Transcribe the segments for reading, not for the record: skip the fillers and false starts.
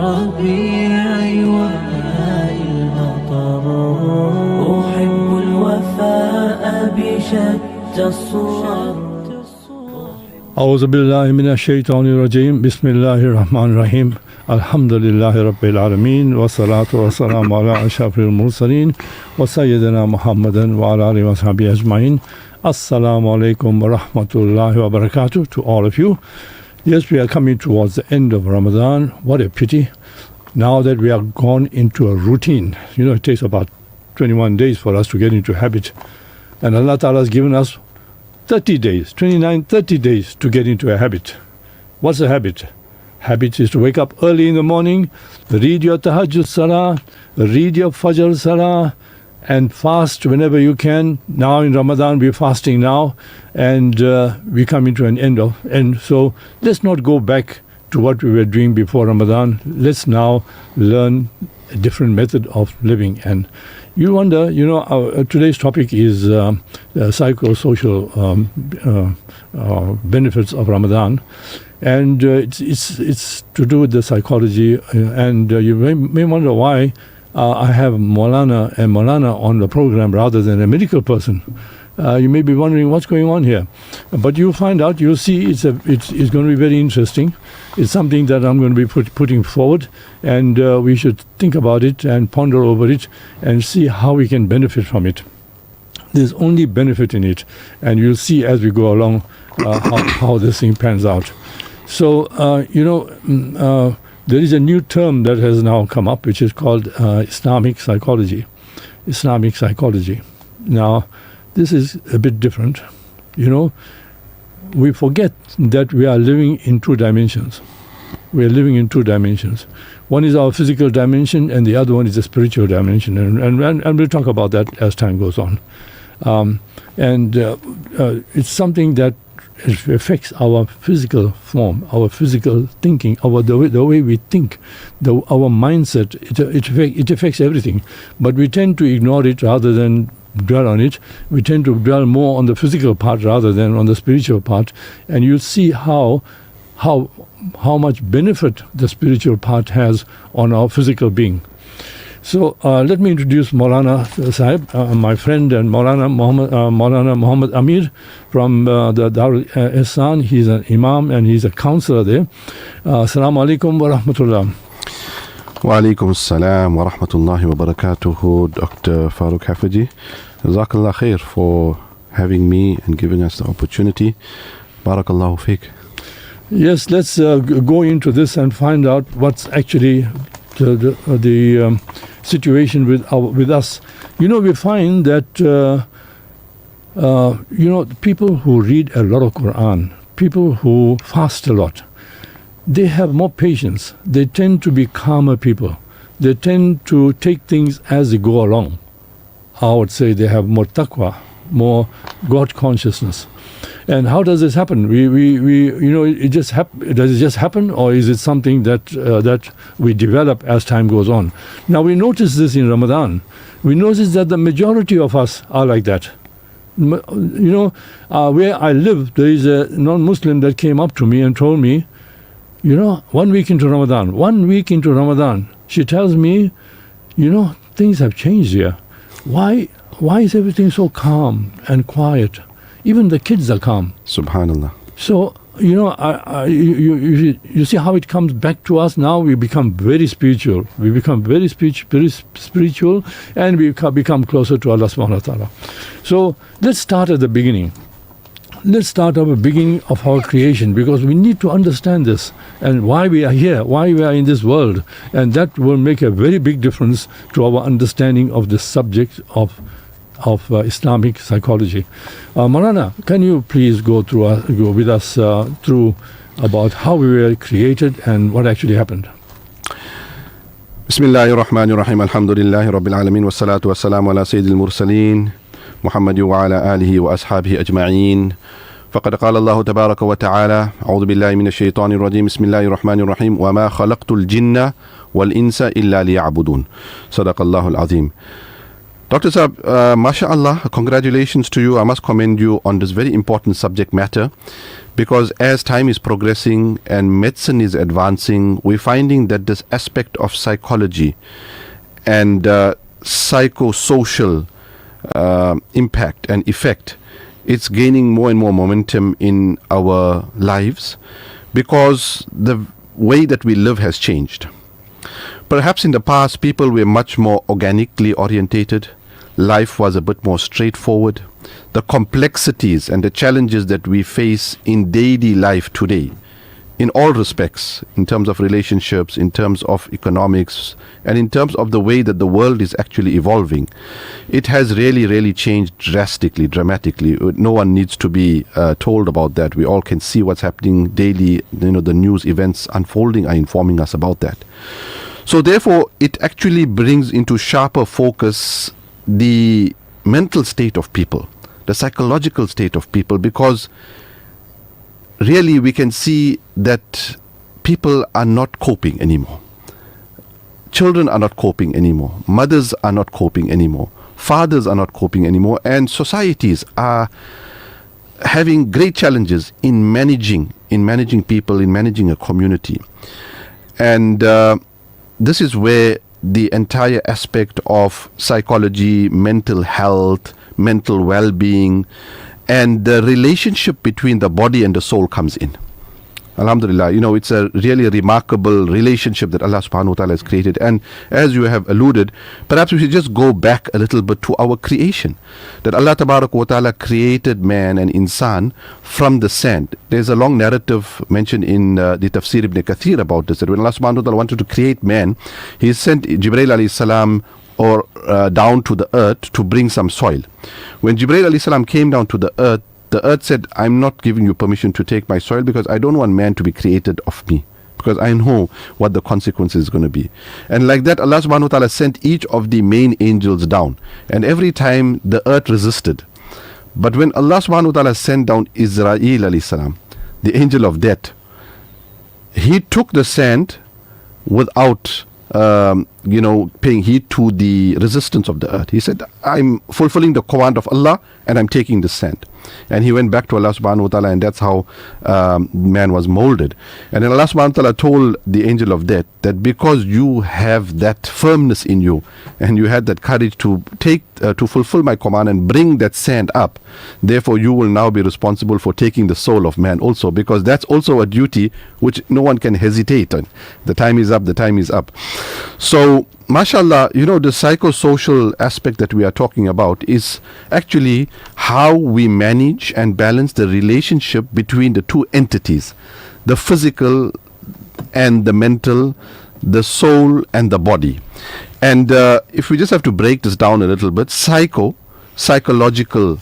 الربيع وماء المطر أحب الوفاء بشتى الصور أعوذ بالله من الشيطان الرجيم بسم الله الرحمن الرحيم الحمد لله رب العالمين والصلاة والسلام على أشرف المرسلين وسيدنا محمد وعلى آله وصحبه أجمعين. Assalamu alaikum wa rahmatullahi wa barakatuh to all of you. Yes, we are coming towards the end of Ramadan. What a pity. Now that we have gone into a routine, it takes about 21 days for us to get into habit. And Allah Ta'ala has given us 30 days, 29, 30 days to get into a habit. What's a habit? Habit is to wake up early in the morning, read your tahajjud salah, read your fajr salah, and fast whenever you can. Now in Ramadan, we're fasting now, and we come into an end. So let's not go back to what we were doing before Ramadan. Let's now learn a different method of living. And you wonder, today's topic is psychosocial benefits of Ramadan. And it's to do with the psychology. And you may wonder why I have Maulana on the program rather than a medical person. You may be wondering what's going on here. But you'll find out, you'll see it's going to be very interesting. It's something that I'm going to be putting forward, and we should think about it and ponder over it and see how we can benefit from it. There's only benefit in it, and you'll see as we go along how this thing pans out. So, there is a new term that has now come up, which is called Islamic psychology. Islamic psychology. Now, this is a bit different. We forget that we are living in two dimensions. We are living in two dimensions. One is our physical dimension, and the other one is the spiritual dimension. And we'll talk about that as time goes on. It's something that it affects our physical form, our physical thinking, the way we think, our mindset. It affects everything. But we tend to ignore it rather than dwell on it. We tend to dwell more on the physical part rather than on the spiritual part. And you'll see how much benefit the spiritual part has on our physical being. So let me introduce Maulana Sahib, my friend, and Maulana Muhammad Amir from the Darul Ihsan. He's an imam and he's a counselor there. Assalamu alaikum wa rahmatullah. Wa alaikum assalam wa rahmatullahi wa barakatuhu, Dr. Farooq Hafizi. Jazakallah khair for having me and giving us the opportunity. Barakallahu fiqh. Yes, let's go into this and find out what's actually the situation with us. We find that people who read a lot of Quran, people who fast a lot, they have more patience. They tend to be calmer people. They tend to take things as they go along. I would say they have more taqwa, more God consciousness. And how does this happen? Does it just happen, or is it something that we develop as time goes on? Now we notice this in Ramadan. We notice that the majority of us are like that. Where I live, there is a non-Muslim that came up to me and told me, 1 week into Ramadan, she tells me, things have changed here. Why is everything so calm and quiet? Even the kids are calm. Subhanallah. So, you see how it comes back to us now. We become very spiritual. We become very spiritual, and we become closer to Allah subhanahu wa ta'ala. So, let's start at the beginning. Let's start at the beginning of our creation, because we need to understand this and why we are here, why we are in this world. And that will make a very big difference to our understanding of the subject of Islamic psychology. Maulana, can you please go with us through about how we were created and what actually happened? Bismillahir Rahmanir Rahim. Alhamdulillahi Rabbil Alamin. Wassalatu wassalamu ala Sayyidil Mursaleen Muhammad wa ala alihi wa ashabihi ajma'in. فقد قال الله تبارك وتعالى أعوذ بالله من الشيطان الرجيم بسم الله الرحمن الرحيم وما خلقت الجن والإنس إلا ليعبدون. صدق الله العظيم. Dr. Saab, mashallah, congratulations to you. I must commend you on this very important subject matter, because as time is progressing and medicine is advancing, we're finding that this aspect of psychology and psychosocial impact and effect, it's gaining more and more momentum in our lives, because the way that we live has changed. Perhaps in the past, people were much more organically orientated. Life was a bit more straightforward. The complexities and the challenges that we face in daily life today, in all respects, in terms of relationships, in terms of economics, and in terms of the way that the world is actually evolving, it has really changed drastically, dramatically. No one needs to be told about that. We all can see what's happening daily. The news events unfolding are informing us about that. So therefore, it actually brings into sharper focus the mental state of people, the psychological state of people, because really we can see that people are not coping anymore. Children are not coping anymore. Mothers are not coping anymore. Fathers are not coping anymore. And societies are having great challenges in managing people, in managing a community. And this is where the entire aspect of psychology, mental health, mental well-being, and the relationship between the body and the soul comes in. Alhamdulillah, it's a really remarkable relationship that Allah subhanahu wa ta'ala has created. And as you have alluded, perhaps we should just go back a little bit to our creation. That Allah tabarak wa ta'ala created man and insan from the sand. There's a long narrative mentioned in the Tafsir ibn Kathir about this, that when Allah subhanahu wa ta'ala wanted to create man, He sent Jibreel alayhi salam down to the earth to bring some soil. When Jibreel alayhi salam came down to the earth said, I'm not giving you permission to take my soil, because I don't want man to be created of me, because I know what the consequence is going to be. And like that, Allah subhanahu wa ta'ala sent each of the main angels down, and every time the earth resisted. But when Allah subhanahu wa ta'ala sent down Israel alayhi salam, the angel of death, he took the sand without paying heed to the resistance of the earth. He said, I'm fulfilling the command of Allah and I'm taking the sand. And he went back to Allah subhanahu wa ta'ala, and that's how man was molded. And then Allah subhanahu wa ta'ala told the angel of death that because you have that firmness in you and you had that courage to to fulfill my command and bring that sand up, therefore you will now be responsible for taking the soul of man also, because that's also a duty which no one can hesitate on. The time is up, the time is up. So mashallah, the psychosocial aspect that we are talking about is actually how we manage and balance the relationship between the two entities, the physical and the mental, the soul and the body. And if we just have to break this down a little bit, psychological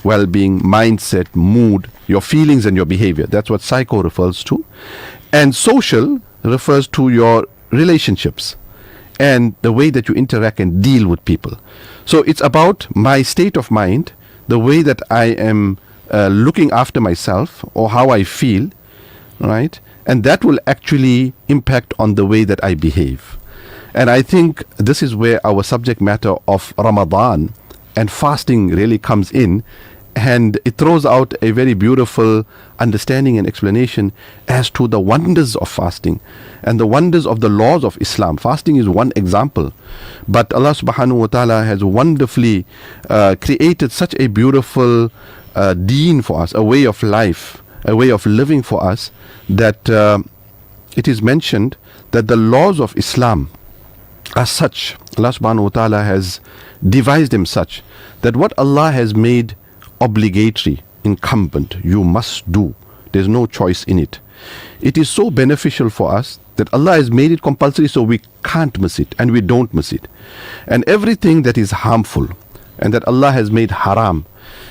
well-being, mindset, mood, your feelings and your behavior, that's what psycho refers to. And social refers to your relationships and the way that you interact and deal with people. So it's about my state of mind, the way that I am looking after myself or how I feel, right? And that will actually impact on the way that I behave. And I think this is where our subject matter of Ramadan and fasting really comes in, and it throws out a very beautiful understanding and explanation as to the wonders of fasting and the wonders of the laws of Islam. Fasting is one example, but Allah subhanahu wa ta'ala has wonderfully created such a beautiful deen for us, a way of life, a way of living for us, that it is mentioned that the laws of Islam are such, Allah subhanahu wa ta'ala has devised them such, that what Allah has made obligatory, incumbent, you must do, there's no choice in it. It is so beneficial for us that Allah has made it compulsory, so we can't miss it and we don't miss it. And everything that is harmful and that Allah has made haram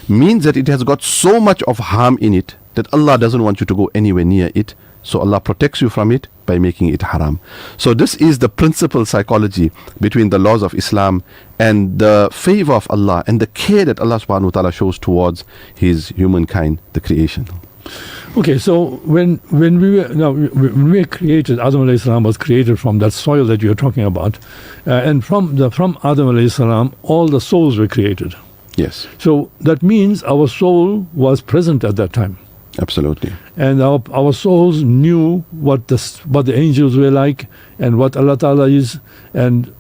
means that it has got so much of harm in it that Allah doesn't want you to go anywhere near it. So Allah protects you from it by making it haram. So this is the principal psychology between the laws of Islam and the favor of Allah and the care that Allah subhanahu wa ta'ala shows towards His humankind, the creation. Okay, so when we were created, Adam alayhi salam was created from that soil that you're talking about, and from Adam alayhi salam, all the souls were created. Yes, So that means our soul was present at that time, absolutely. and our souls knew what the angels were like, and what Allah Ta'ala is, and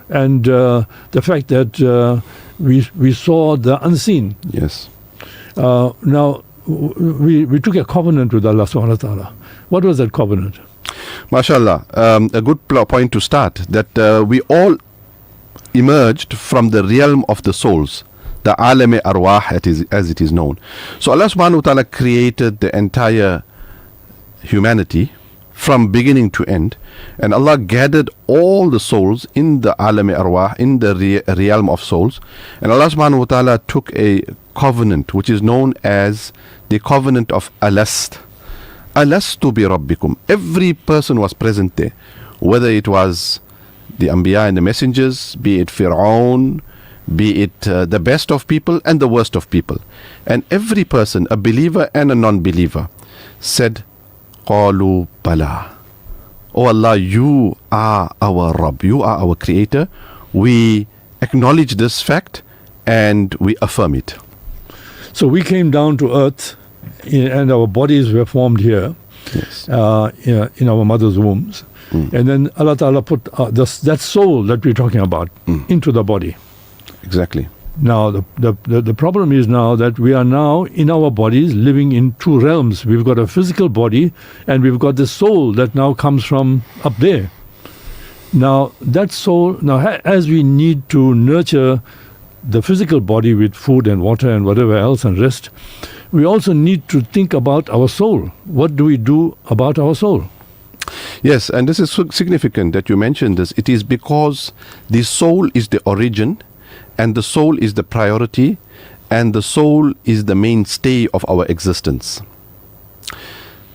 the fact that we saw the unseen. Yes. Now, we took a covenant with Allah subhanahu wa ta'ala. What was that covenant? MashaAllah, a good point to start, that we all emerged from the realm of the souls, the alam arwah as it is known. So Allah subhanahu wa ta'ala created the entire humanity from beginning to end, and Allah gathered all the souls in the alam arwah, in the realm of souls, and Allah subhanahu wa ta'ala took a covenant which is known as the covenant of Alast. Alastu bi rabbikum. Every person was present there, whether it was the Anbiya and the messengers, be it Fir'aun, be it the best of people and the worst of people. And every person, a believer and a non-believer, said, Qalu Bala. Oh Allah, you are our Rabb, you are our Creator. We acknowledge this fact and we affirm it. So we came down to earth, and our bodies were formed here, Yes. in our mother's wombs. And then Allah Ta'ala put that soul that we're talking about into the body. Exactly. Now, the problem is now that we are now in our bodies living in two realms. We've got a physical body, and we've got the soul that now comes from up there. Now, that soul, as we need to nurture the physical body with food and water and whatever else and rest, we also need to think about our soul. What do we do about our soul? Yes, and this is significant that you mentioned this. It is because the soul is the origin, and the soul is the priority, and the soul is the mainstay of our existence.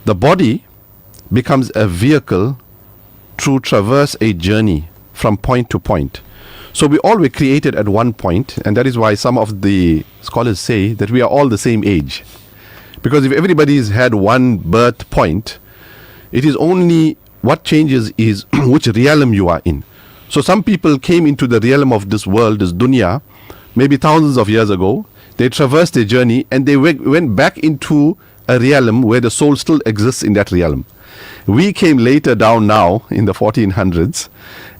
The body becomes a vehicle to traverse a journey from point to point. So we all were created at one point, and that is why some of the scholars say that we are all the same age. Because if everybody's had one birth point, it is only what changes is which realm you are in. So some people came into the realm of this world, this dunya, maybe thousands of years ago. They traversed their journey and they went back into a realm where the soul still exists in that realm. We came later down now in the 1400s,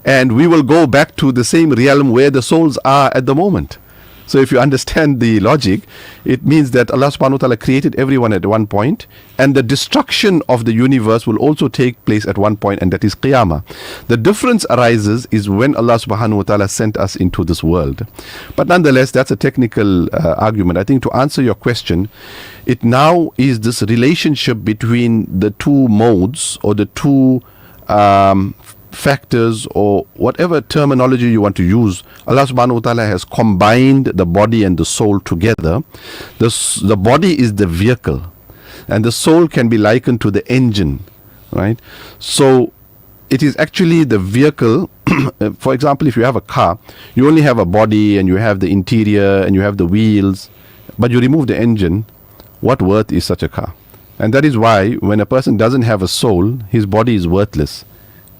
and we will go back to the same realm where the souls are at the moment. So if you understand the logic, it means that Allah subhanahu wa ta'ala created everyone at one point, and the destruction of the universe will also take place at one point, and that is Qiyamah. The difference arises is when Allah subhanahu wa ta'ala sent us into this world. But nonetheless, that's a technical argument. I think to answer your question, it now is this relationship between the two modes, or the two factors, or whatever terminology you want to use. Allah subhanahu wa ta'ala has combined the body and the soul together. The body is the vehicle, and the soul can be likened to the engine, right? So it is actually the vehicle. For example, if you have a car, you only have a body and you have the interior and you have the wheels, but you remove the engine. What worth is such a car? And that is why when a person doesn't have a soul, his body is worthless.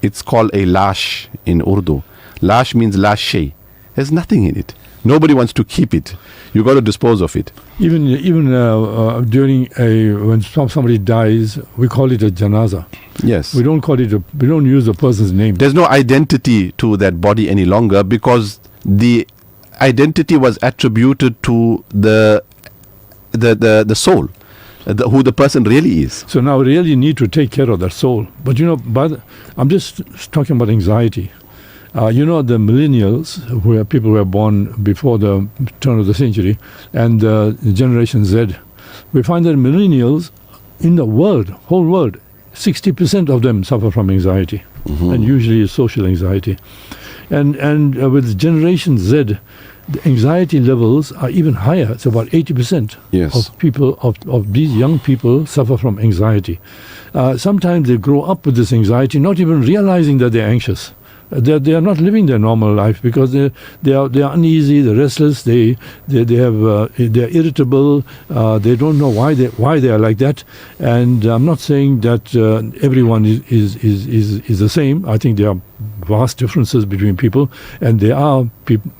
It's called a lash in Urdu. Lash means lashe. There's nothing in it. Nobody wants to keep it. You got to dispose of it. Even during when somebody dies, we call it a janaza. Yes. We don't use the person's name. There's no identity to that body any longer, because the identity was attributed to the soul. Who the person really is. So now we really need to take care of that soul. But I'm just talking about anxiety. The millennials, who are people who were born before the turn of the century, and Generation Z, we find that millennials in the whole world, 60% of them suffer from anxiety, and usually social anxiety. And with Generation Z, the anxiety levels are even higher. It's about 80% of people, of these young people, suffer from anxiety. Sometimes they grow up with this anxiety, not even realizing that they're anxious. They are not living their normal life because they are uneasy, they're restless, they're irritable, they don't know why they are like that. And I'm not saying that everyone is the same. I think there are vast differences between people, and there are people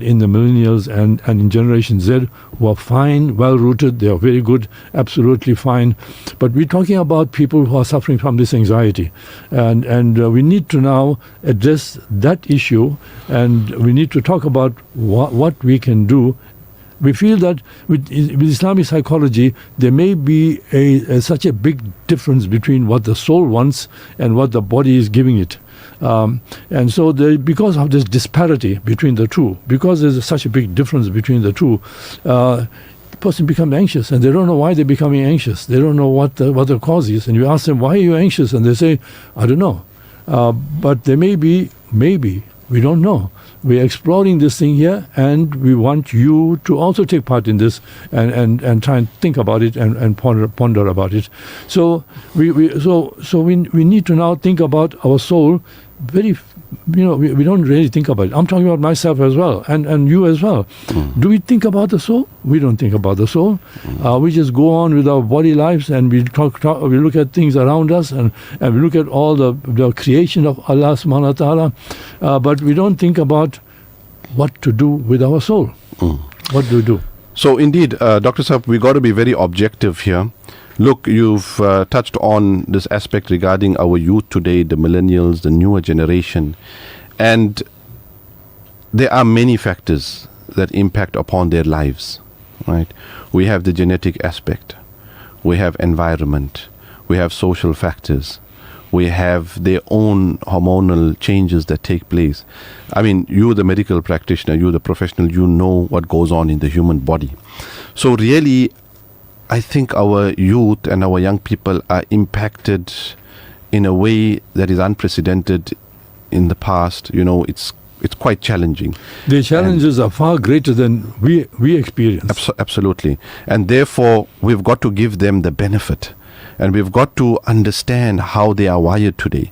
in the millennials and in Generation Z who are fine, well rooted, they are very good, absolutely fine. But we're talking about people who are suffering from this anxiety, and we need to now address that issue, and we need to talk about what we can do. We feel that with Islamic psychology, there may be such a big difference between what the soul wants and what the body is giving it. And so because of this disparity between the two, because there's such a big difference between the two, the person becomes anxious, and they don't know why they're becoming anxious. They don't know what the cause is. And you ask them, why are you anxious? And they say, I don't know. But there maybe, we don't know. We're exploring this thing here, and we want you to also take part in this and try and think about it and ponder about it. So we need to now think about our soul very, we don't really think about it. I'm talking about myself as well, and you as well. Do we think about the soul? We don't think about the soul. We just go on with our body lives, and we look at things around us, and we look at all the creation of Allah subhanahu wa ta'ala, but we don't think about what to do with our soul. What do we do? So indeed, Dr. Saab, we got to be very objective here. Look, you've touched on this aspect regarding our youth today, the millennials, the newer generation. And there are many factors that impact upon their lives, right? We have the genetic aspect. We have environment. We have social factors. We have their own hormonal changes that take place. I mean, you the medical practitioner, you the professional, you know what goes on in the human body. So really, I think our youth and our young people are impacted in a way that is unprecedented in the past. It's quite challenging. The challenges are far greater than we experience. Absolutely. And therefore, we've got to give them the benefit. And we've got to understand how they are wired today.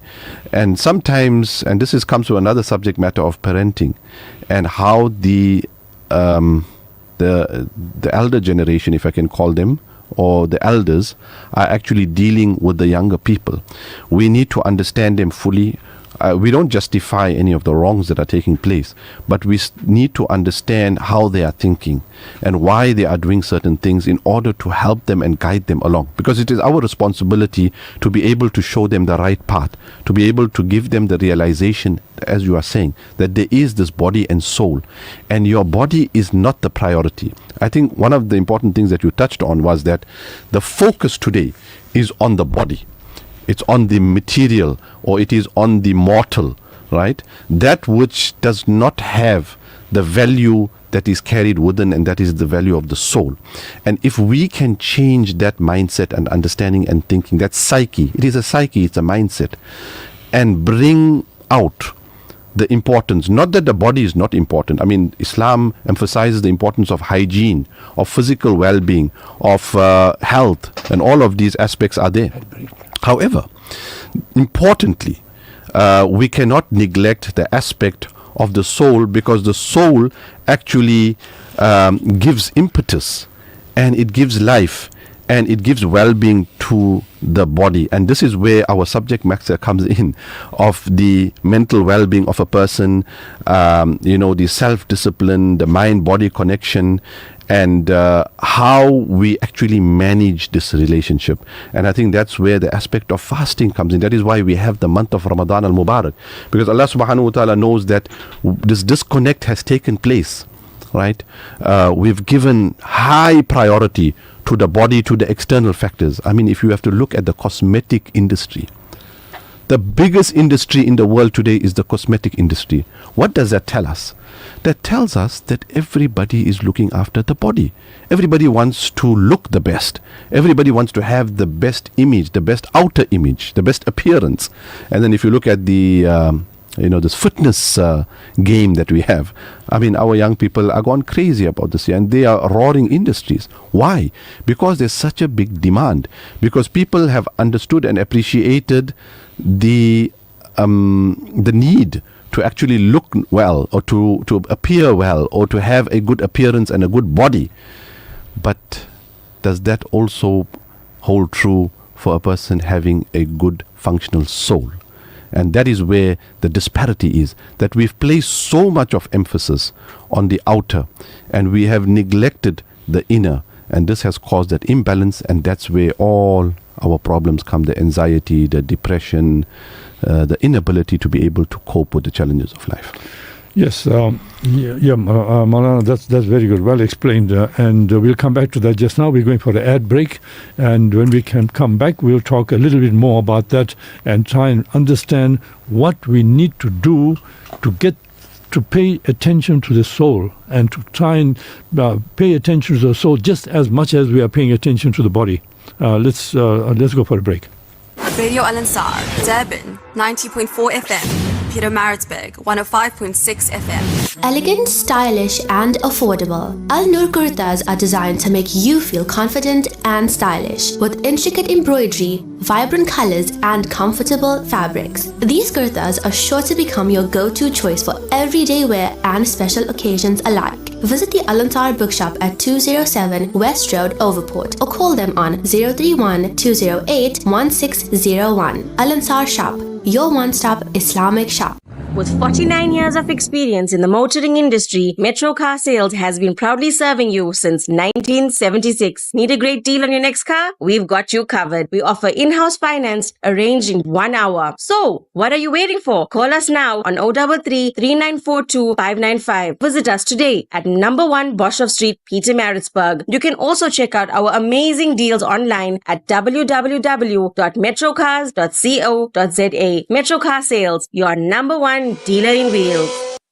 And sometimes, and this comes to another subject matter of parenting, and how the elder generation, if I can call them, or the elders, are actually dealing with the younger people. We need to understand them fully. We don't justify any of the wrongs that are taking place, but we need to understand how they are thinking and why they are doing certain things in order to help them and guide them along. Because it is our responsibility to be able to show them the right path, to be able to give them the realization, as you are saying, that there is this body and soul, and your body is not the priority. I think one of the important things that you touched on was that the focus today is on the body. It's on the material, or it is on the mortal, right? That which does not have the value that is carried within, and that is the value of the soul. And if we can change that mindset and understanding and thinking, that psyche, it is a psyche, it's a mindset, and bring out the importance, not that the body is not important. I mean, Islam emphasizes the importance of hygiene, of physical well-being, of health, and all of these aspects are there. However, importantly, we cannot neglect the aspect of the soul, because the soul actually gives impetus, and it gives life, and it gives well-being to the body. And this is where our subject matter comes in, of the mental well-being of a person, the self-discipline, the mind-body connection, and how we actually manage this relationship. And I think that's where the aspect of fasting comes in. That is why we have the month of Ramadan al-Mubarak, because Allah subhanahu wa ta'ala knows that this disconnect has taken place, right? We've given high priority to the body, to the external factors. I mean, if you have to look at the cosmetic industry, the biggest industry in the world today is the cosmetic industry. What does that tell us? That tells us that everybody is looking after the body. Everybody wants to look the best. Everybody wants to have the best image, the best outer image, the best appearance. And then if you look at the this fitness game that we have, I mean, our young people are gone crazy about this, and they are roaring industries. Why? Because there's such a big demand. Because people have understood and appreciated the the need to actually look well, or to appear well, or to have a good appearance and a good body. But does that also hold true for a person having a good functional soul? And that is where the disparity is, that we've placed so much of emphasis on the outer and we have neglected the inner, and this has caused that imbalance, and that's where all our problems come, the anxiety, the depression, the inability to be able to cope with the challenges of life. Yes, Maulana, that's very good, well explained, and we'll come back to that. Just now we're going for an ad break, and when we can come back, we'll talk a little bit more about that and try and understand what we need to do to get to pay attention to the soul, and to try and pay attention to the soul just as much as we are paying attention to the body. Let's go for a break. Radio Al Ansar, Durban 90.4 FM, Peter Maritzburg 105.6 FM. Elegant, stylish and affordable, Al Noor kurtas are designed to make you feel confident and stylish with intricate embroidery, vibrant colors and comfortable fabrics. These kurtas are sure to become your go-to choice for everyday wear and special occasions alike. Visit the Al Ansar bookshop at 207 West Road, Overport, or call them on 031 208 1601. Al Ansar Shop, your one-stop Islamic shop. With 49 years of experience in the motoring industry, Metro Car Sales has been proudly serving you since 1976. Need a great deal on your next car? We've got you covered. We offer in-house finance arranged in 1 hour. So, what are you waiting for? Call us now on 033 3942 595. Visit us today at number 1 Boshoff Street, Peter Maritzburg. You can also check out our amazing deals online at www.metrocars.co.za. Metro Car Sales, your number 1 dealer in wheels.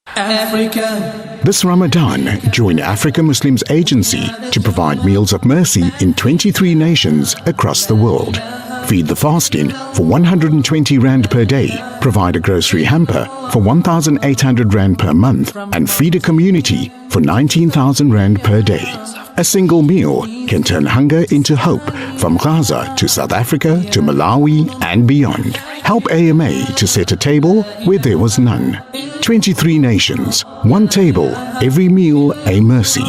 Africa. This Ramadan, join Africa Muslims Agency to provide meals of mercy in 23 nations across the world. Feed the fasting for 120 Rand per day, provide a grocery hamper for 1,800 Rand per month, and feed a community for 19,000 Rand per day. A single meal can turn hunger into hope from Gaza to South Africa to Malawi and beyond. Help AMA to set a table where there was none. 23 nations, one table, every meal a mercy.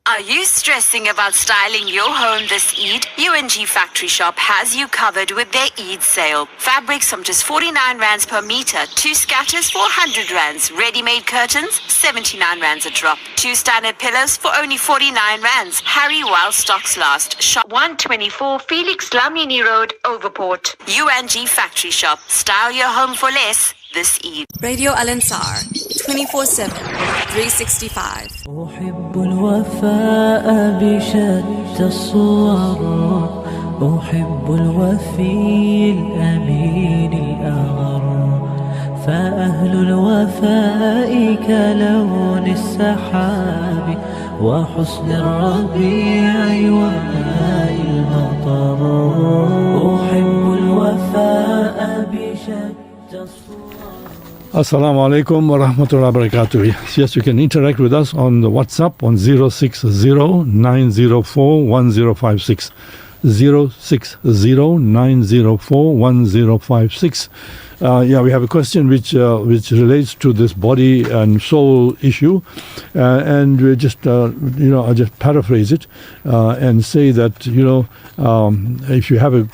Are you stressing about styling your home this Eid? UNG Factory Shop has you covered with their Eid sale. Fabrics from just 49 Rands per meter, 2 scatters for 100 Rands, ready-made curtains, 79 Rands a drop, 2 standard pillows for only 49 Rands. Hurry while stocks last. Shop 124 Felix Lamini Road, Overport. UNG Factory Shop. Style your home for less this Eid. Radio Al Ansar 24/7, 365. أحب الوفاء بشتى الصور، أحب الوفي الأمين الأغر، فأهل الوفاء كلون السحاب وحسن الربيع وماء المطر. أحب الوفاء بشتى الصور. Assalamu alaikum wa rahmatullahi wa barakatuh. Yes, you can interact with us on the WhatsApp on 060-904-1056. 060-904-1056. We have a question which relates to this body and soul issue, and we just I'll just paraphrase it and say that if you have a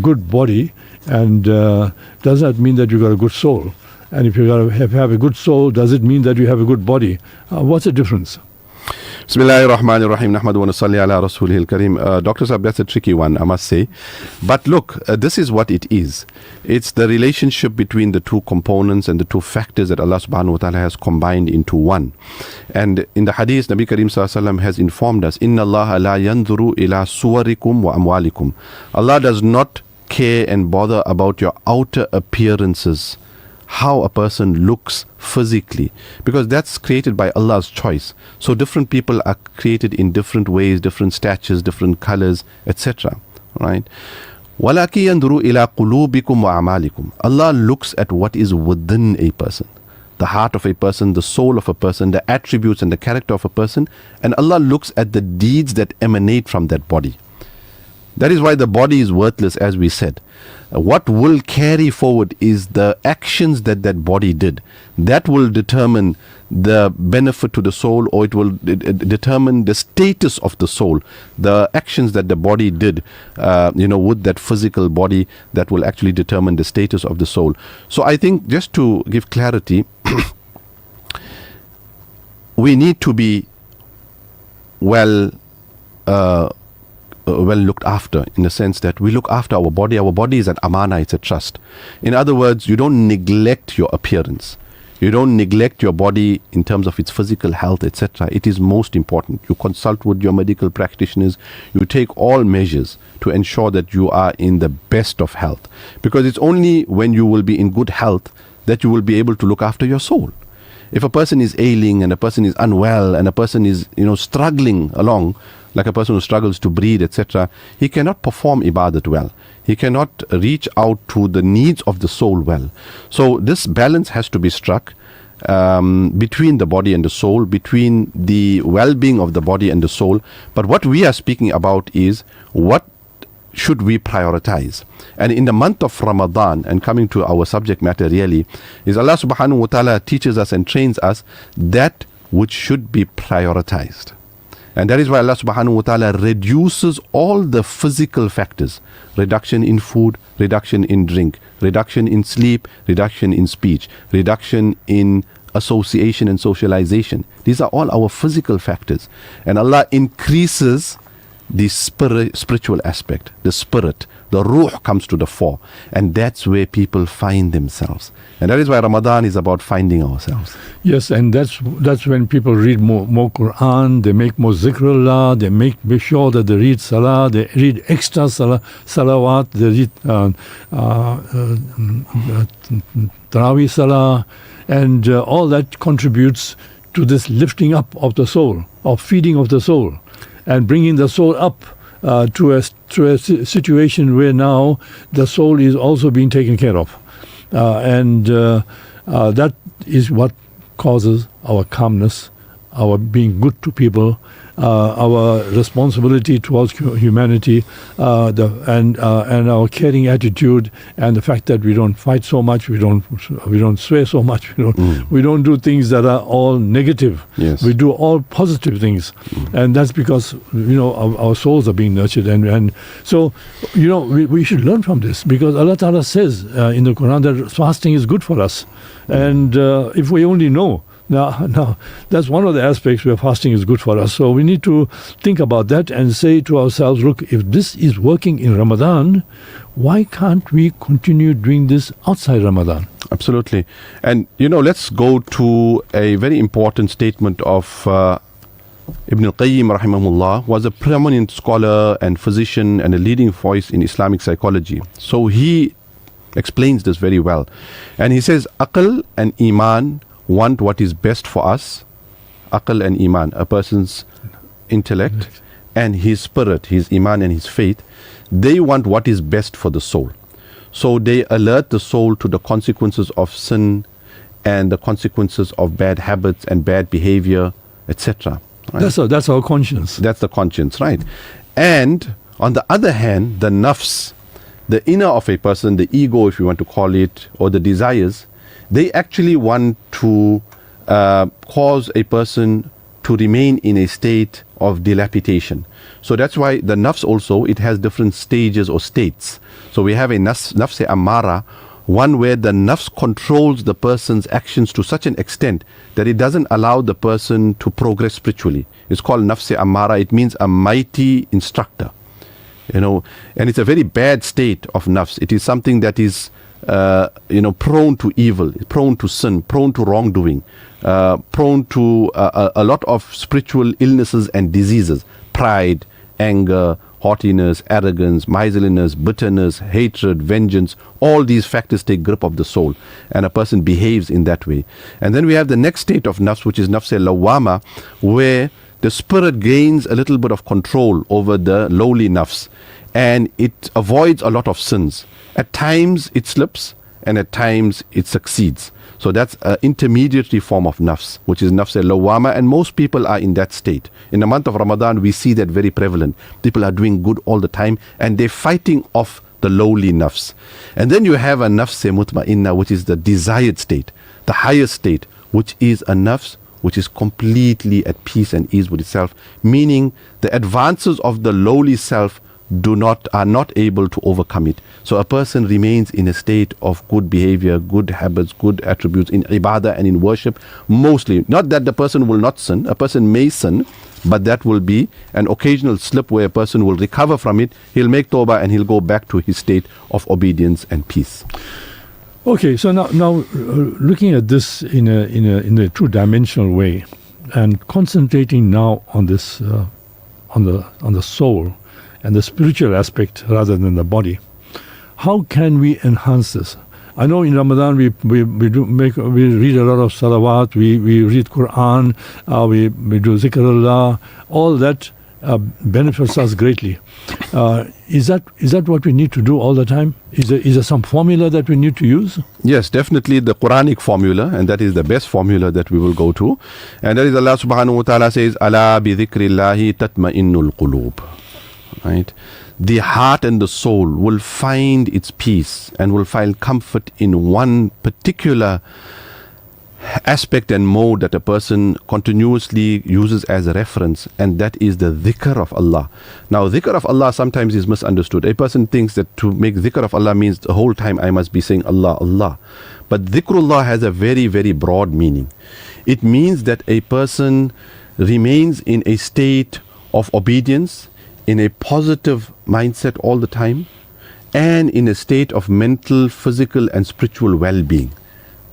good body, and does that mean that you got a good soul? And if you have a good soul, does it mean that you have a good body? What's the difference? Bismillahir Rahmanir Rahim. Nahmadu wa nusalli ala Rasulihil Kareem. Dr. Saab, that's a tricky one, I must say. But look, this is what it is. It's the relationship between the two components and the two factors that Allah subhanahu wa ta'ala has combined into one. And in the hadith, Nabi Kareem sallallahu alaihi wasallam has informed us, Inna Allah la yanzuru ila suwarikum wa amwalikum. Allah does not care and bother about your outer appearances, how a person looks physically, because that's created by Allah's choice. So different people are created in different ways, different statures, different colors, etc. Right? وَلَكِنْ يَنْظُرُ إِلَىٰ قُلُوبِكُمْ وَأَعْمَالِكُم. Allah looks at what is within a person, the heart of a person, the soul of a person, the attributes and the character of a person, and Allah looks at the deeds that emanate from that body. That is why the body is worthless, as we said. What will carry forward is the actions that body did. That will determine the benefit to the soul, or it will determine the status of the soul. The actions that the body did, with that physical body, that will actually determine the status of the soul. So I think, just to give clarity, we need to be well looked after, in the sense that we look after our body. Our body is an amana, it's a trust. In other words, you don't neglect your appearance. You don't neglect your body in terms of its physical health, etc. It is most important. You consult with your medical practitioners. You take all measures to ensure that you are in the best of health. Because it's only when you will be in good health that you will be able to look after your soul. If a person is ailing and a person is unwell and a person is, struggling along, like a person who struggles to breathe, etc., he cannot perform ibadat well. He cannot reach out to the needs of the soul well. So this balance has to be struck between the body and the soul, between the well-being of the body and the soul. But what we are speaking about is, what should we prioritize? And in the month of Ramadan, and coming to our subject matter really, is Allah subhanahu wa ta'ala teaches us and trains us that which should be prioritized. And that is why Allah subhanahu wa ta'ala reduces all the physical factors. Reduction in food, reduction in drink, reduction in sleep, reduction in speech, reduction in association and socialization. These are all our physical factors. And Allah increases the spiritual aspect, the spirit, the ruh comes to the fore. And that's where people find themselves. And that is why Ramadan is about finding ourselves. Yes, and that's when people read more Quran, they make more zikrullah, they make sure that they read salah, they read extra salawat, they read tarawih salah, and all that contributes to this lifting up of the soul, of feeding of the soul, and bringing the soul up to a situation where now the soul is also being taken care of. And that is what causes our calmness, our being good to people, our responsibility towards humanity, and our caring attitude, and the fact that we don't fight so much, we don't swear so much, we don't do things that are all negative. Yes. We do all positive things, and that's because our souls are being nurtured, and so we should learn from this, because Allah Ta'ala says in the Quran that fasting is good for us, and if we only know. Now, that's one of the aspects where fasting is good for us. So we need to think about that and say to ourselves, look, if this is working in Ramadan, why can't we continue doing this outside Ramadan? Absolutely. And, let's go to a very important statement of Ibn al-Qayyim rahimahullah, was a prominent scholar and physician and a leading voice in Islamic psychology. So he explains this very well. And he says, Aql and Iman want what is best for us. Aql and Iman, a person's intellect and his spirit, his Iman and his faith, they want what is best for the soul. So they alert the soul to the consequences of sin and the consequences of bad habits and bad behavior, etc. Right? That's our conscience. That's the conscience, right? And on the other hand, the nafs, the inner of a person, the ego, if you want to call it, or the desires, they actually want to cause a person to remain in a state of dilapidation. So that's why the nafs also, it has different stages or states. So we have a nafs amara, one where the nafs controls the person's actions to such an extent that it doesn't allow the person to progress spiritually. It's called nafs amara. It means a mighty instructor. And it's a very bad state of nafs. It is something that is prone to evil, prone to sin, prone to wrongdoing, prone to a lot of spiritual illnesses and diseases, pride, anger, haughtiness, arrogance, miserliness, bitterness, hatred, vengeance. All these factors take grip of the soul, and a person behaves in that way. And then we have the next state of nafs, which is nafs lawama, where the spirit gains a little bit of control over the lowly nafs, and it avoids a lot of sins. At times it slips, and at times it succeeds. So that's an intermediary form of nafs, which is nafs al-lawwama, and most people are in that state. In the month of Ramadan, we see that very prevalent. People are doing good all the time, and they're fighting off the lowly nafs. And then you have a nafs mutma'inna, which is the desired state, the highest state, which is a nafs which is completely at peace and ease with itself, meaning the advances of the lowly self are not able to overcome it. So a person remains in a state of good behavior, good habits, good attributes in ibadah and in worship, mostly. Not that the person will not sin, a person may sin, but that will be an occasional slip where a person will recover from it, he'll make tawbah and he'll go back to his state of obedience and peace. Okay, so now looking at this in a two-dimensional way, and concentrating now on this on the soul and the spiritual aspect rather than the body, how can we enhance this? I know in Ramadan we read a lot of salawat, we read Quran, we do zikrullah, all that benefits us greatly. Is that what we need to do all the time? Is there some formula that we need to use? Yes, definitely the Quranic formula, and that is the best formula that we will go to. And that is Allah subhanahu wa ta'ala says, Ala bi dhikrillahi tatma'innul qulub. Right? The heart and the soul will find its peace and will find comfort in one particular aspect and mode that a person continuously uses as a reference, and that is the dhikr of Allah. Now, dhikr of Allah sometimes is misunderstood. A person thinks that to make dhikr of Allah means the whole time I must be saying Allah, Allah. But dhikrullah has a very, very broad meaning. It means that a person remains in a state of obedience, in a positive mindset all the time, and in a state of mental, physical and spiritual well-being.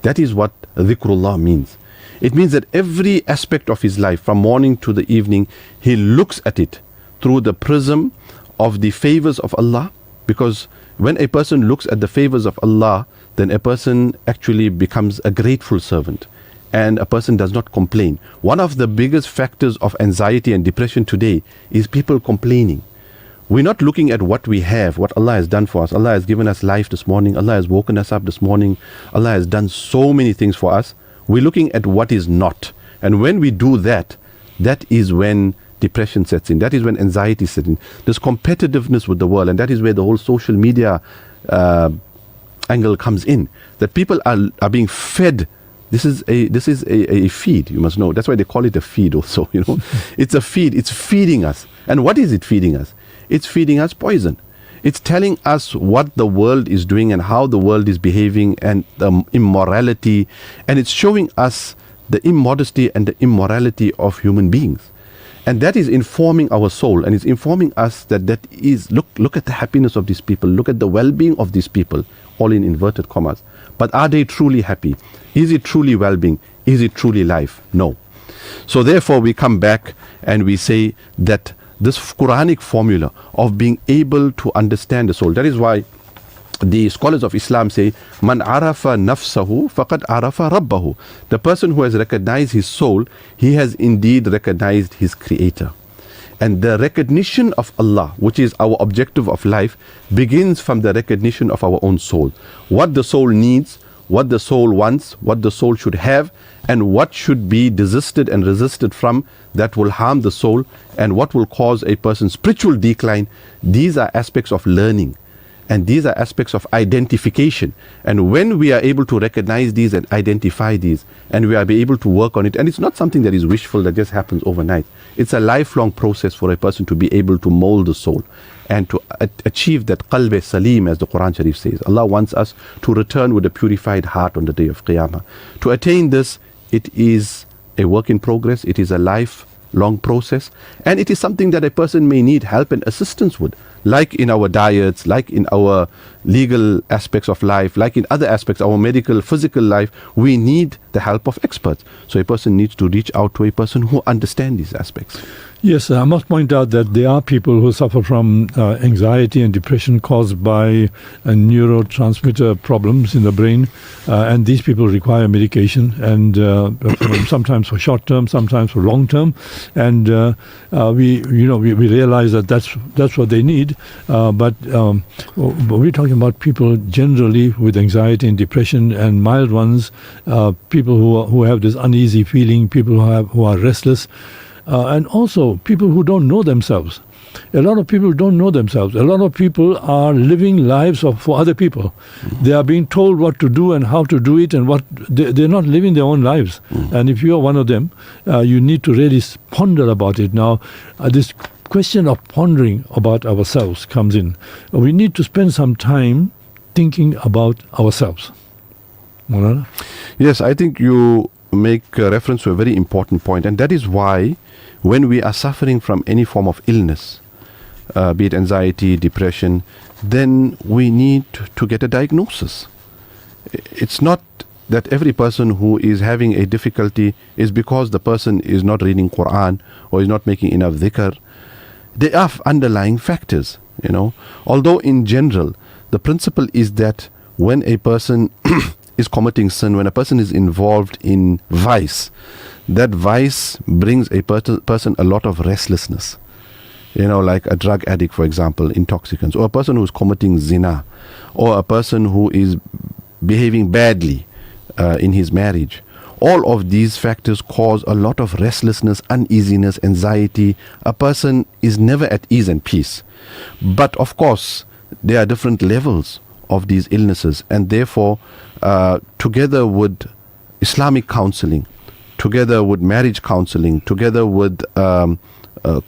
That is what dhikrullah means. It means that every aspect of his life, from morning to the evening, he looks at it through the prism of the favors of Allah. Because when a person looks at the favors of Allah, then a person actually becomes a grateful servant, and a person does not complain. One of the biggest factors of anxiety and depression today is people complaining. We're not looking at what we have, what Allah has done for us. Allah has given us life this morning. Allah has woken us up this morning. Allah has done so many things for us. We're looking at what is not. And when we do that, that is when depression sets in. That is when anxiety sets in. This competitiveness with the world, and that is where the whole social media angle comes in. That people are being fed. This is a feed, you must know. That's why they call it a feed also, you know. It's a feed. It's feeding us. And what is it feeding us? It's feeding us poison. It's telling us what the world is doing and how the world is behaving and the immorality. And it's showing us the immodesty and the immorality of human beings. And that is informing our soul, and it's informing us that is, look at the happiness of these people. Look at the well-being of these people, all in inverted commas. But are they truly happy? Is it truly well-being? Is it truly life? No. So therefore we come back and we say that this Quranic formula of being able to understand the soul. That is why the scholars of Islam say, Man arafa nafsahu faqad arafa rabbahu. The person who has recognized his soul, he has indeed recognized his creator. And the recognition of Allah, which is our objective of life, begins from the recognition of our own soul. What the soul needs, what the soul wants, what the soul should have, and what should be desisted and resisted from that will harm the soul, and what will cause a person's spiritual decline. These are aspects of learning, and these are aspects of identification. And when we are able to recognize these and identify these, and we are able to work on it, and it's not something that is wishful that just happens overnight. It's a lifelong process for a person to be able to mold the soul and to achieve that qalb salim, as the Quran Sharif says. Allah wants us to return with a purified heart on the day of Qiyamah. To attain this, it is a work in progress. It is a lifelong process, and it is something that a person may need help and assistance with, like in our diets, like in our legal aspects of life, like in other aspects, our medical, physical life. We need the help of experts. So a person needs to reach out to a person who understands these aspects. Yes, I must point out that there are people who suffer from anxiety and depression caused by neurotransmitter problems in the brain, and these people require medication, and sometimes for short term, sometimes for long term, and we realize that that's what they need. But we're talking about people generally with anxiety and depression, and mild ones, people who have this uneasy feeling, people who are restless. And also people who don't know themselves. A lot of people don't know themselves. A lot of people are living lives for other people. They are being told what to do and how to do it, and they're not living their own lives. And if you are one of them, you need to really ponder about it. Now, this question of pondering about ourselves comes in. We need to spend some time thinking about ourselves. Maulana? Yes, I think you make reference to a very important point, and that is why when we are suffering from any form of illness, be it anxiety, depression, then we need to get a diagnosis. It's not that every person who is having a difficulty is because the person is not reading Quran or is not making enough dhikr. There are underlying factors, Although in general, the principle is that when a person is committing sin, when a person is involved in vice, that vice brings a person a lot of restlessness. Like a drug addict, for example, intoxicants, or a person who is committing zina, or a person who is behaving badly in his marriage. All of these factors cause a lot of restlessness, uneasiness, anxiety. A person is never at ease and peace. But of course, there are different levels of these illnesses, and therefore together with Islamic counseling, together with marriage counseling, together with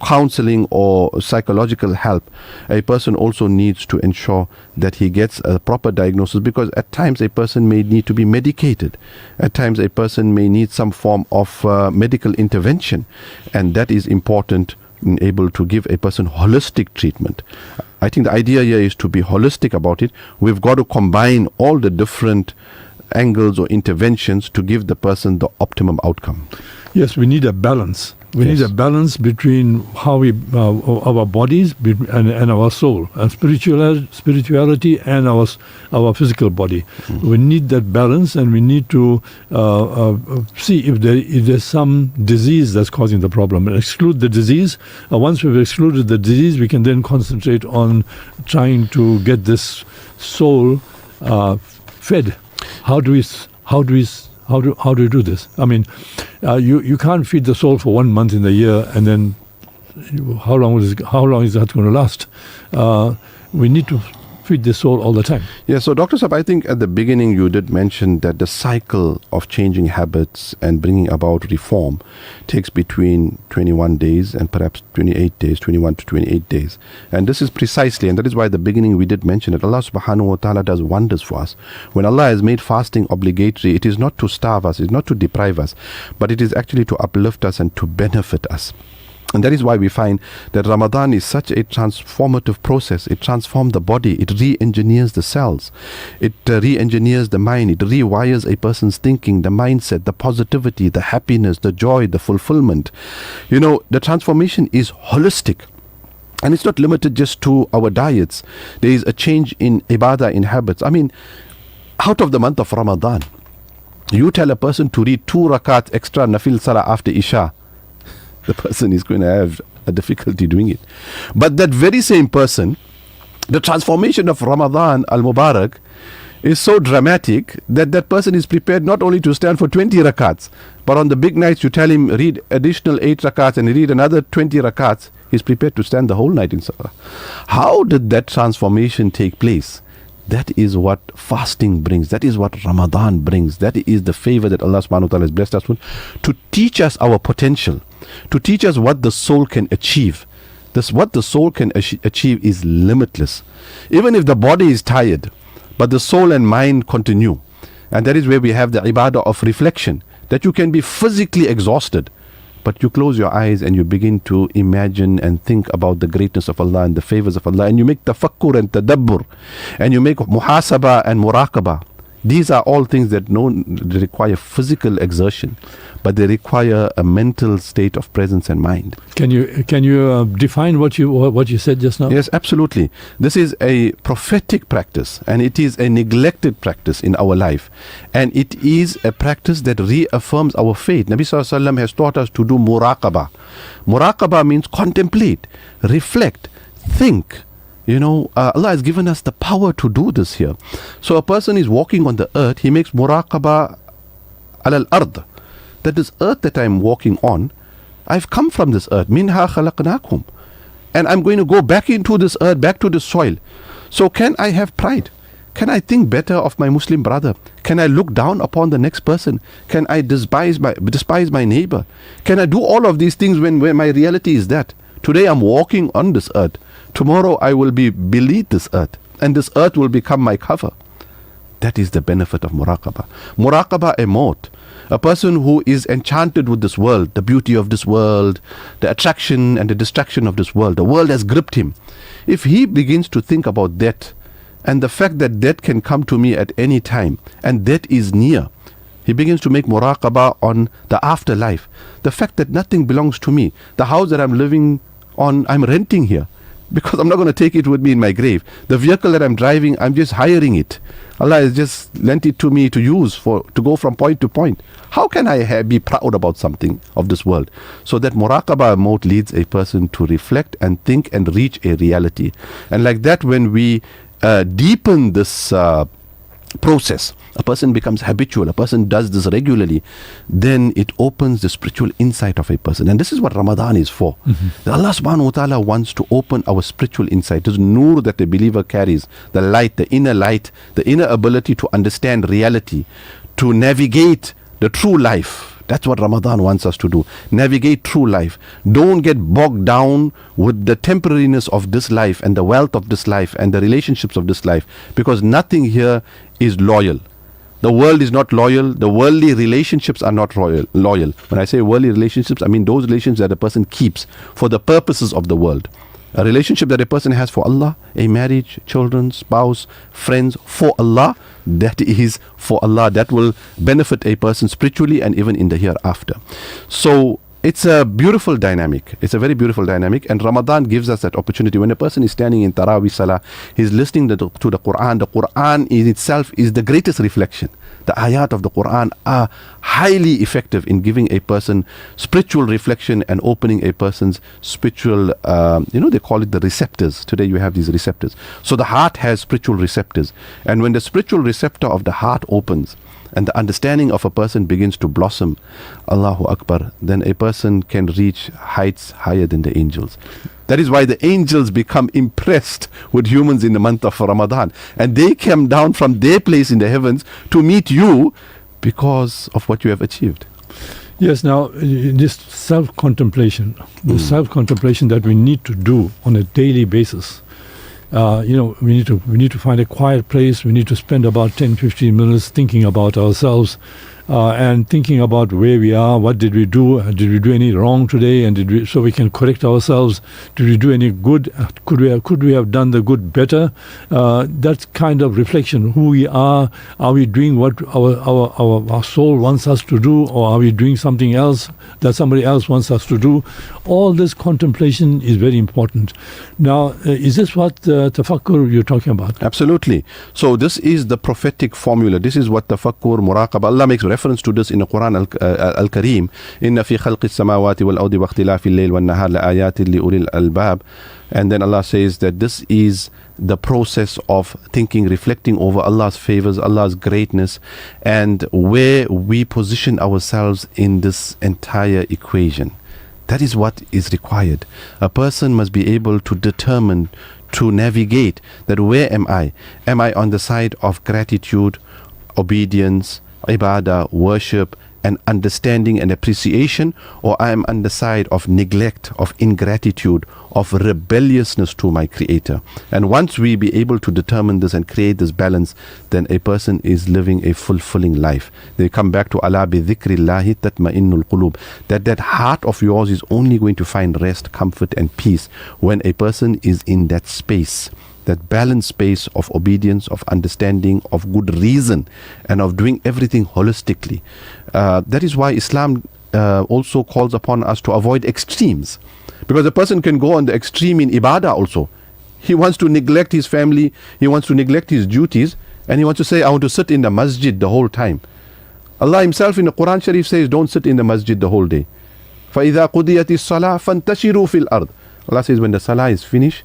counseling or psychological help, a person also needs to ensure that he gets a proper diagnosis, because at times a person may need to be medicated, at times a person may need some form of medical intervention, and that is important in able to give a person holistic treatment. I think the idea here is to be holistic about it. We've got to combine all the different angles or interventions to give the person the optimum outcome. Yes, we need a balance. We need a balance between how our bodies and our soul, and spirituality and our physical body. We need that balance, and we need to see if there's some disease that's causing the problem, and exclude the disease. Once we've excluded the disease, we can then concentrate on trying to get this soul fed. How do we do this? I mean, you can't feed the soul for 1 month in the year, and then how long is that going to last? We need to feed the soul all the time. Yeah, so Dr. Saab, I think at the beginning you did mention that the cycle of changing habits and bringing about reform takes between 21 days and perhaps 28 days, 21 to 28 days. And this is precisely, and that is why at the beginning we did mention that Allah subhanahu wa ta'ala does wonders for us. When Allah has made fasting obligatory, it is not to starve us, it's not to deprive us, but it is actually to uplift us and to benefit us. And that is why we find that Ramadan is such a transformative process. It transforms the body. It re-engineers the cells. It re-engineers the mind. It rewires a person's thinking, the mindset, the positivity, the happiness, the joy, the fulfillment. The transformation is holistic. And it's not limited just to our diets. There is a change in ibadah, in habits. I mean, out of the month of Ramadan, you tell a person to read 2 rakat extra nafil salah after Isha, the person is going to have a difficulty doing it. But that very same person, the transformation of Ramadan al-Mubarak is so dramatic that that person is prepared not only to stand for 20 rakats, but on the big nights you tell him read additional 8 rakats and read another 20 rakats, he's prepared to stand the whole night in salah. How did that transformation take place? That is what fasting brings. That is what Ramadan brings. That is the favor that Allah subhanahu wa ta'ala has blessed us with, to teach us our potential, to teach us what the soul can achieve. What the soul can achieve is limitless. Even if the body is tired, but the soul and mind continue. And that is where we have the ibadah of reflection, that you can be physically exhausted, but you close your eyes and you begin to imagine and think about the greatness of Allah and the favors of Allah, and you make tafakkur and tadabbur, and you make muhasaba and muraqaba. These are all things that require physical exertion, but they require a mental state of presence and mind. Can you define what you said just now? Yes, absolutely. This is a prophetic practice, and it is a neglected practice in our life, and it is a practice that reaffirms our faith. Nabi Sallallahu Alaihi Wasallam has taught us to do muraqabah. Muraqabah means contemplate, reflect, think. Allah has given us the power to do this here. So a person is walking on the earth, he makes muraqabah alal ard. That this earth that I'm walking on, I've come from this earth. Minha khalaqnakum. And I'm going to go back into this earth, back to the soil. So can I have pride? Can I think better of my Muslim brother? Can I look down upon the next person? Can I despise my neighbor? Can I do all of these things when my reality is that? Today I'm walking on this earth. Tomorrow I will be beneath this earth, and this earth will become my cover. That is the benefit of muraqabah. Muraqabah emot. A person who is enchanted with this world, the beauty of this world, the attraction and the distraction of this world. The world has gripped him. If he begins to think about death, and the fact that death can come to me at any time, and death is near, he begins to make muraqabah on the afterlife. The fact that nothing belongs to me. The house that I'm living on, I'm renting here, because I'm not going to take it with me in my grave. The vehicle that I'm driving, I'm just hiring it. Allah has just lent it to me to use to go from point to point. How can I be proud about something of this world? So that muraqabah mode leads a person to reflect and think and reach a reality. And like that, when we deepen this process, a person becomes habitual, a person does this regularly, then it opens the spiritual insight of a person. And this is what Ramadan is for. Allah subhanahu wa ta'ala wants to open our spiritual insight. This nur that the believer carries, the light, the inner ability to understand reality, to navigate the true life. That's what Ramadan wants us to do. Navigate true life. Don't get bogged down with the temporariness of this life and the wealth of this life and the relationships of this life, because nothing here is loyal. The world is not loyal. The worldly relationships are not loyal. When I say worldly relationships, I mean those relationships that a person keeps for the purposes of the world. A relationship that a person has for Allah, a marriage, children, spouse, friends, for Allah, that is for Allah. That will benefit a person spiritually and even in the hereafter. So it's a beautiful dynamic. It's a very beautiful dynamic, and Ramadan gives us that opportunity. When a person is standing in Taraweeh Salah, he's listening to the Quran. The Quran in itself is the greatest reflection. The ayat of the Quran are highly effective in giving a person spiritual reflection and opening a person's spiritual, they call it the receptors. Today you have these receptors. So the heart has spiritual receptors. And when the spiritual receptor of the heart opens, and the understanding of a person begins to blossom, Allahu Akbar, then a person can reach heights higher than the angels. That is why the angels become impressed with humans in the month of Ramadan, and they come down from their place in the heavens to meet you because of what you have achieved. Yes, now this self-contemplation, the self-contemplation that we need to do on a daily basis. We need to find a quiet place. We need to spend about 10-15 minutes thinking about ourselves and thinking about where we are. What did we do? Did we do any wrong today? And so we can correct ourselves. Did we do any good? Could we have done the good better? That kind of reflection. Who we are? Are we doing what our soul wants us to do, or are we doing something else that somebody else wants us to do? All this contemplation is very important. Now, is this what tafakkur you're talking about? Absolutely. So this is the prophetic formula. This is what tafakkur, muraqabah. Allah makes reference to this in the Quran al-Kareem. Inna fi khalqis samawati wal ardi wa ikhtilafil layl wan nahar la ayatin li ulil albab. And then Allah says that this is the process of thinking, reflecting over Allah's favors, Allah's greatness, and where we position ourselves in this entire equation. That is what is required. A person must be able to determine, to navigate that where am I? Am I on the side of gratitude, obedience, ibadah, worship, and understanding and appreciation, or I am on the side of neglect, of ingratitude, of rebelliousness to my Creator? And once we be able to determine this and create this balance, then a person is living a fulfilling life. They come back to Allah, bi dhikrillahi tatma'innul qulub, that heart of yours is only going to find rest, comfort and peace when a person is in that space, that balanced space of obedience, of understanding, of good reason, and of doing everything holistically. That is why Islam also calls upon us to avoid extremes, because a person can go on the extreme in ibadah also. He wants to neglect his family, he wants to neglect his duties, and he wants to say, I want to sit in the masjid the whole time. Allah himself in the Quran Sharif says, don't sit in the masjid the whole day. فَإِذَا قُضِيَتِ الصَّلَاةِ فَانْتَشِرُوا فِي الْأَرْضِ. Allah says, when the salah is finished,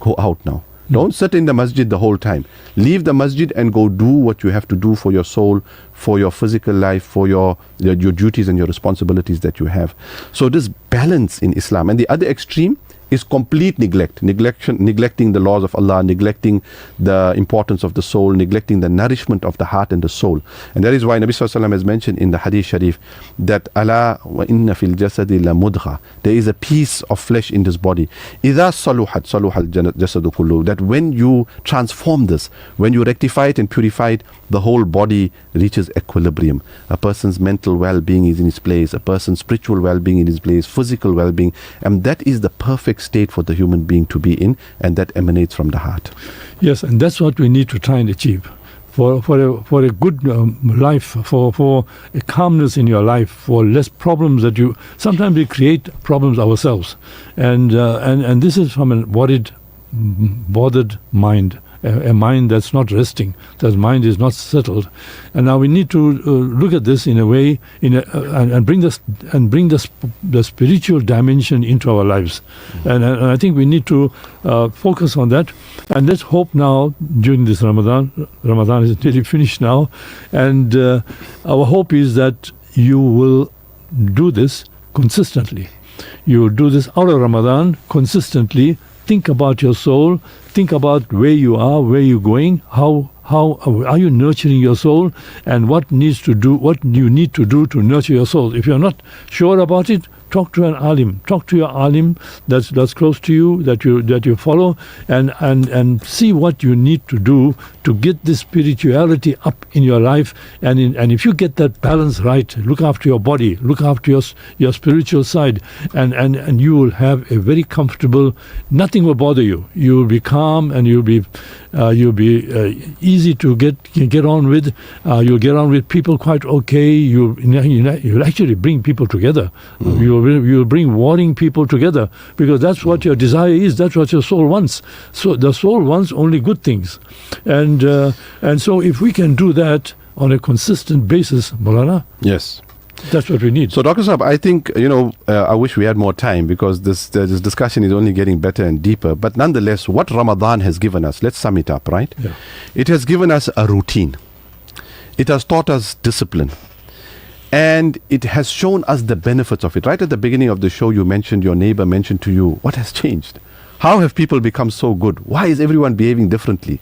go out now. Don't sit in the masjid the whole time. Leave the masjid and go do what you have to do for your soul, for your physical life, for your duties and your responsibilities that you have. So this balance in Islam. And the other extreme is complete neglecting the laws of Allah, neglecting the importance of the soul, neglecting the nourishment of the heart and the soul. And that is why Nabi Sallallahu Alaihi Wasallam has mentioned in the Hadith Sharif that Allah wa inna fil jasadi la mudgha. There is a piece of flesh in this body. إِذَا صَلُحَتْ صَلُحَ الْجَسَدُ كُلُّهُ. That when you transform this, when you rectify it and purify it, the whole body reaches equilibrium. A person's mental well-being is in its place, a person's spiritual well-being in its place, physical well-being, and that is the perfect state for the human being to be in, and that emanates from the heart. Yes, and that's what we need to try and achieve. For a good life, for a calmness in your life, for less problems that you... Sometimes we create problems ourselves. And this is from a bothered mind. A mind that's not resting, that mind is not settled, and now we need to look at this in a way, and bring the spiritual dimension into our lives, and I think we need to focus on that. And let's hope now during this Ramadan is nearly finished now, and our hope is that you will do this consistently. You will do this out of Ramadan consistently. Think about your soul. Think about where you are, where you're going, how are you nurturing your soul, and what you need to do to nurture your soul. If you're not sure about it, talk to an alim. Talk to your alim that's close to you, that you follow, and see what you need to do to get this spirituality up in your life. And if you get that balance right, look after your body, look after your spiritual side, and you will have a very comfortable. Nothing will bother you. You will be calm, and you'll be easy to get on with. You'll get on with people quite okay. You'll actually bring people together. You'll bring warring people together, because that's what your desire is. That's what your soul wants. So the soul wants only good things, and so if we can do that on a consistent basis, Maulana, yes, that's what we need. So Dr. Saab, I think, I wish we had more time, because this discussion is only getting better and deeper. But nonetheless, what Ramadan has given us, let's sum it up, right? Yeah. It has given us a routine. It has taught us discipline. And it has shown us the benefits of it. Right at the beginning of the show, you mentioned, your neighbor mentioned to you, what has changed? How have people become so good? Why is everyone behaving differently?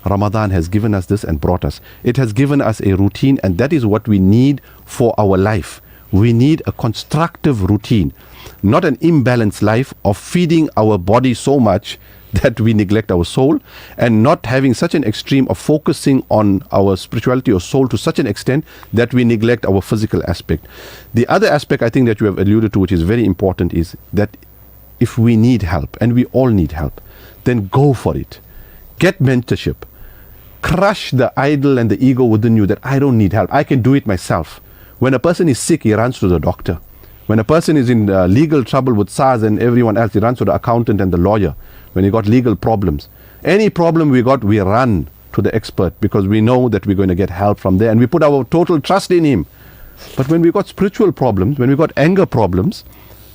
Ramadan has given us this and brought us. It has given us a routine, and that is what we need for our life. We need a constructive routine, not an imbalanced life of feeding our body so much that we neglect our soul, and not having such an extreme of focusing on our spirituality or soul to such an extent that we neglect our physical aspect. The other aspect I think that you have alluded to, which is very important, is that if we need help, and we all need help, then go for it. Get mentorship. Crush the idol and the ego within you that I don't need help. I can do it myself. When a person is sick, he runs to the doctor. When a person is in legal trouble with SARS and everyone else, he runs to the accountant and the lawyer. When he got legal problems, any problem we got, we run to the expert, because we know that we're going to get help from there, and we put our total trust in him. But when we got spiritual problems, when we got anger problems,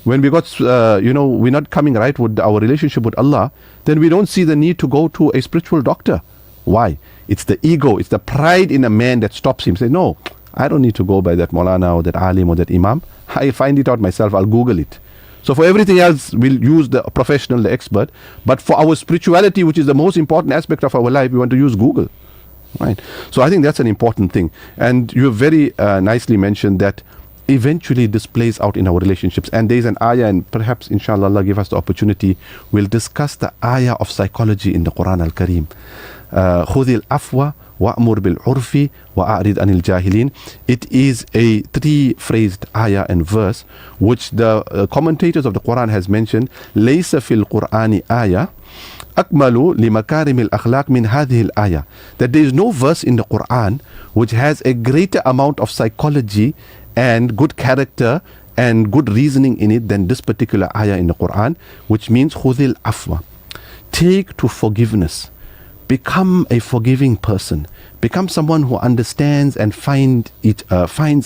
when we got, we're not coming right with our relationship with Allah, then we don't see the need to go to a spiritual doctor. Why? It's the ego, it's the pride in a man that stops him. Say, no, I don't need to go by that Maulana or that Alim or that Imam. I find it out myself, I'll Google it. So for everything else, we'll use the professional, the expert. But for our spirituality, which is the most important aspect of our life, we want to use Google. Right? So I think that's an important thing. And you have very nicely mentioned that eventually this plays out in our relationships. And there's an ayah, and perhaps, inshallah, Allah give us the opportunity, we'll discuss the ayah of psychology in the Quran al-Kareem. خُذِ الْعَفْوَ وَأْمُرْ بِالْعُرْفِ وَأَعْرِضْ عَنِ الْجَاهِلِينَ. It is a 3-phrased ayah and verse, which the commentators of the Quran has mentioned, لَيْسَ فِي الْقُرْآنِ آيَةٌ أكمل لمكارم الأخلاق من هذه الآية. That there is no verse in the Quran which has a greater amount of psychology and good character and good reasoning in it than this particular ayah in the Quran, which means khudhil afwa. Take to forgiveness. Become a forgiving person. Become someone who understands and finds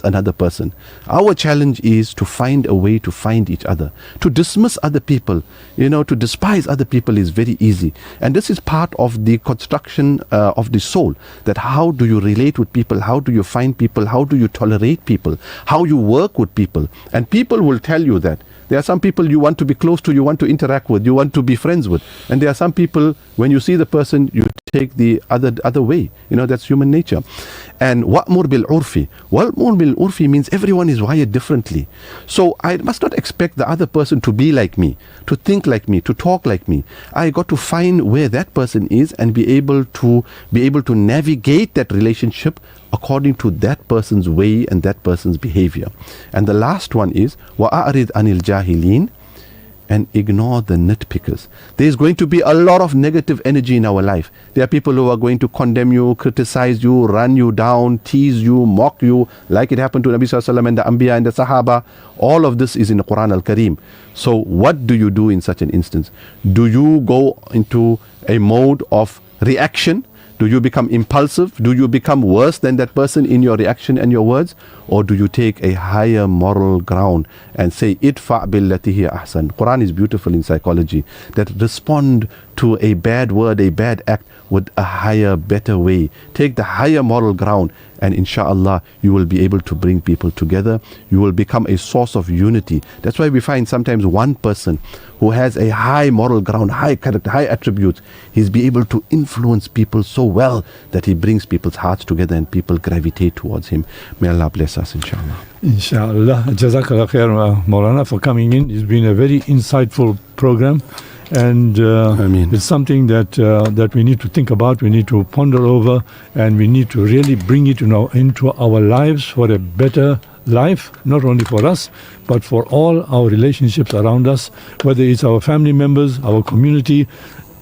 another person. Our challenge is to find a way to find each other. To dismiss other people, to despise other people is very easy. And this is part of the construction of the soul. That how do you relate with people? How do you find people? How do you tolerate people? How you work with people? And people will tell you that. There are some people you want to be close to, you want to interact with, you want to be friends with. And there are some people, when you see the person, you take the other way. That's human nature. And wa'mur bil urfi. Wa'mur bil urfi means everyone is wired differently. So I must not expect the other person to be like me, to think like me, to talk like me. I got to find where that person is and be able to navigate that relationship according to that person's way and that person's behavior. And the last one is wa'arid anil jahilin, and ignore the nitpickers. There's going to be a lot of negative energy in our life. There are people who are going to condemn you, criticize you, run you down, tease you, mock you, like it happened to Nabi Sallallahu Alaihi Wasallam and the Anbiya and the Sahaba. All of this is in the Quran Al-Kareem. So what do you do in such an instance? Do you go into a mode of reaction? Do you become impulsive? Do you become worse than that person in your reaction and your words? Or do you take a higher moral ground and say, idfa' billati hiya ahsan? Quran is beautiful in psychology. That respond to a bad word, a bad act with a higher, better way. Take the higher moral ground, and inshallah you will be able to bring people together. You will become a source of unity. That's why we find sometimes one person who has a high moral ground, high character, high attributes, he's be able to influence people so well that he brings people's hearts together and people gravitate towards him. May Allah bless us, inshallah. Inshallah. Jazakallah khair, Maulana, for coming in. It's been a very insightful program. And it's something that we need to think about, we need to ponder over, and we need to really bring it into our lives for a better life, not only for us, but for all our relationships around us, whether it's our family members, our community,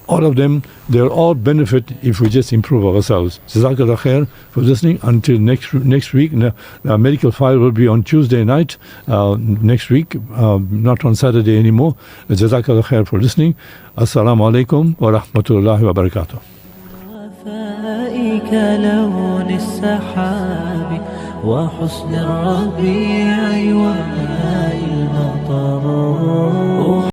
all of them, they'll all benefit if we just improve ourselves. Jazakallah khair for listening. Until next week, the medical file will be on Tuesday night next week, not on Saturday anymore. Jazakallah khair for listening. Assalamu alaikum wa rahmatullahi wa barakatuh. كلون السحاب وحسن الربيع وماء المطر